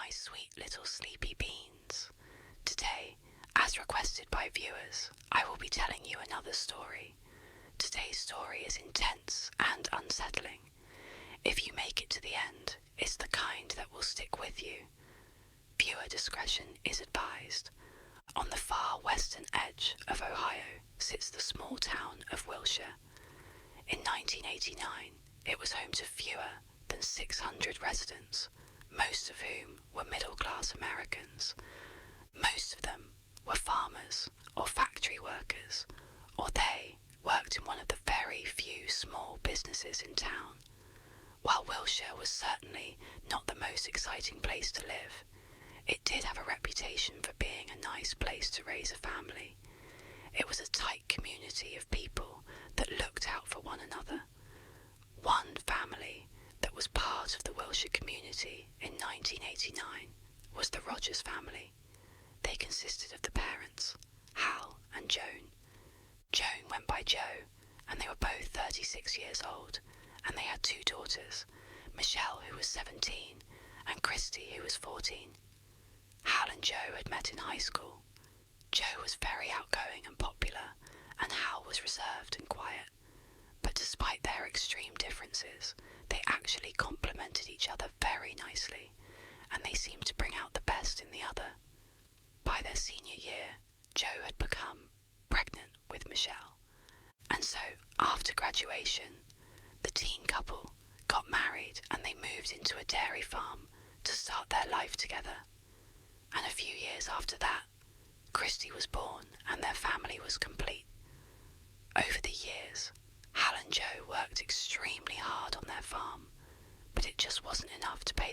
my sweet little sleepy beans. Today, as requested by viewers, I will be telling you another story. Today's story is intense and unsettling. If you make it to the end, it's the kind that will stick with you. Viewer discretion is advised. On the far western edge of Ohio sits the small town of Wilshire. In 1989, it was home to fewer than 600 residents, most of whom were middle-class Americans. Most of them were farmers or factory workers, or they worked in one of the very few small businesses in town. While Wilshire was certainly not the most exciting place to live, it did have a reputation for being a nice place to raise a family. It was a tight community of people that looked out for one another. One family that was part of the Wilshire community in 1989 was the Rogers family. They consisted of the parents, Hal and Joan. Joan went by Jo, and they were both 36 years old, and they had two daughters, Michelle, who was 17, and Christy, who was 14. Hal and Jo had met in high school. Jo was very outgoing and popular, and Hal was reserved and quiet. But despite their extreme differences, they actually complemented each other very nicely, and they seemed to bring out the best in the other. By their senior year, Jo had become pregnant with Michelle, and so after graduation, the teen couple got married and they moved into a dairy farm to start their life together. And a few years after that, Christy was born and their family was complete. Over the years, Hal and Jo worked extremely hard on their farm, but it just wasn't enough to pay the